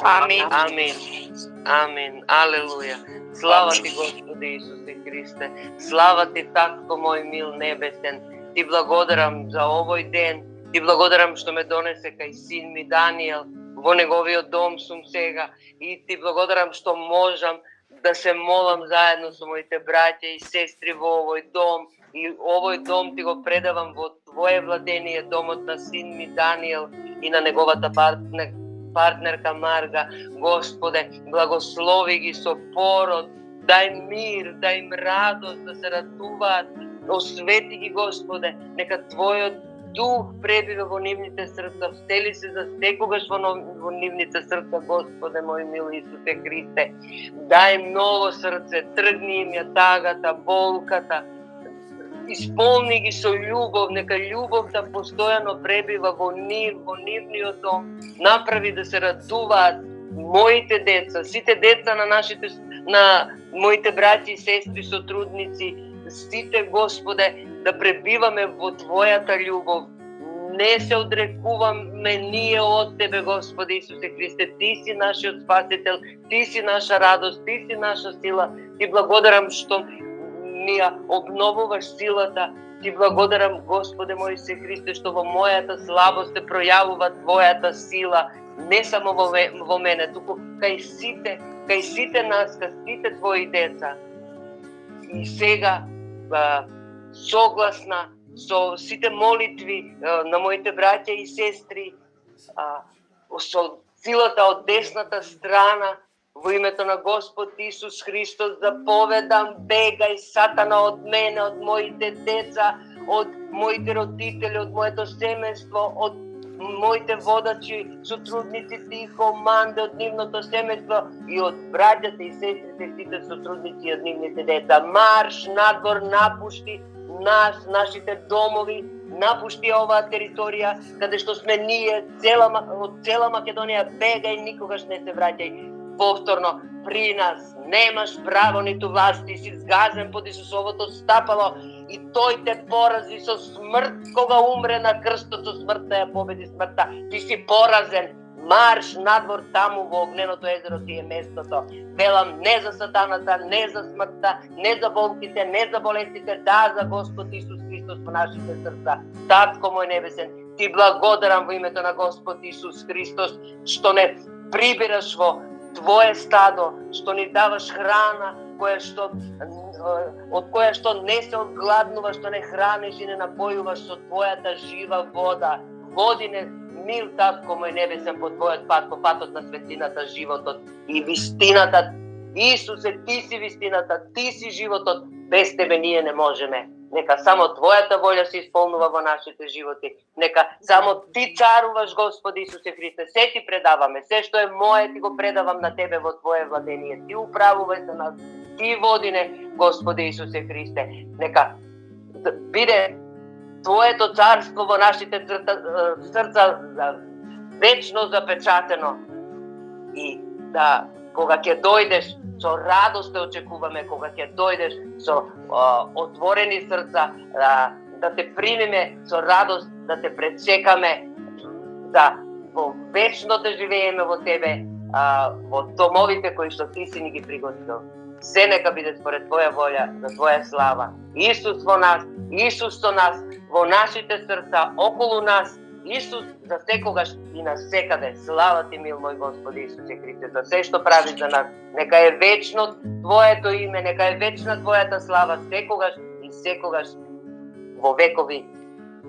Амин. Амин. Амин. Алелуя. Слава Ти, Господи Исусе Христе. Слава Ти, Татко мој мил небесен. Ти благодарам за овој ден. Ти благодарам што ме донесе кај син ми Даниел. Во неговиот дом сум сега. И Ти благодарам што можам да се молам заедно со моите браќа и сестри во овој дом. И овој дом Ти го предавам во Твое владение, домот на син ми Даниел и на неговата партнерка Марга. Господе, благослови ги со пород, дај мир, дај им радост, да се радуваат, освети ги, Господе, нека Твојот дух пребива во нивните срца, встели се за секогаш во нивните срца, Господе мој мил Исусе Христе. Дај им ново срце, тргни им ја тагата, болката, исполни ги со љубов, нека љубовта постојано пребива во нивниот дом, направи да се радуваат моите деца, сите деца на моите браќи и сестри, сотрудници, сите, Господе, да пребиваме во Твојата љубов. Не се одрекуваме ние од Тебе, Господи Исусе Христе. Ти си нашиот Спасител, Ти си наша радост, Ти си наша сила. Ти благодарам што ми ја обновуваш силата. Ти благодарам, Господе мој Исе Христе, што во мојата слабост се пројавува Твојата сила. Не само во мене, туку кај сите нас, кај сите Твои деца. И сега, согласна со сите молитви на моите браќа и сестри, со силата од десната страна, во името на Господ Исус Христос, заповедам, бегај сатана од мене, од моите деца, од моите родители, од моето семејство, од моите водачи, сотрудници и команди, од нивното семејство и од браќата и сестрите, сите сотрудници и од нивните деца. Марш надвор, напушти нас, нашите домови, напушти оваа територија, каде што сме ние, од цела Македонија, бегај, никогаш не се враќај повторно при нас. Немаш право ниту власт, ти си згазен под Исусовото стапало и тој те порази со смрт, кога умре на крстот, со смртта ја победи смртта. Ти си поразен. Марш надвор, таму во огненото езеро ти е местото. Велам не за сатаната, не за смртта, не за болките, не за болестите, да за Господ Исус Христос во нашите срца. Татко мој небесен, ти благодарам во името на Господ Исус Христос, што не прибираш во Твое стадо, што ни даваш храна, од која што не се одгладнуваш, што не храниш и не напојуваш со Твојата жива вода. Води не мил, Татко мој небесен, по Твојот пат, по патот на светлината, животот и вистината. Исусе, Ти си вистината, Ти си животот, без Тебе ние не можеме. Нека само Твојата волја се исполнува во нашите животи. Нека само Ти царуваш, Господи Исусе Христе. Се Ти предаваме, се што е мое Ти го предавам на Тебе во Твое владение. Ти управувај за нас, Ти води не, Господи Исусе Христе. Нека биде Твоето царство во нашите срца вечно запечатено. И да, кога ќе дојдеш, со радост те очекуваме, кога ќе дојдеш со отворени срца, да те примеме со радост, да те пречекаме, да во вечно да живееме во Тебе, во домовите кои што Ти си ни ги приготвил. Се нека биде според Твоја волја, за Твоја слава. Исус во нас, Исус со нас, во нашите срца, околу нас, Исус за секогаш и на секаде. Слава Ти, мил мој Господи Исусе Христе, за се што прави за нас. Нека е вечно Твоето име, нека е вечна Твојата слава, секогаш и секогаш, во векови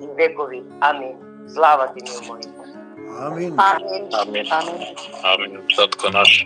и векови. Амин. Слава Ти, мил мој. Амин. Амин. Амин. Амин. Татко наш.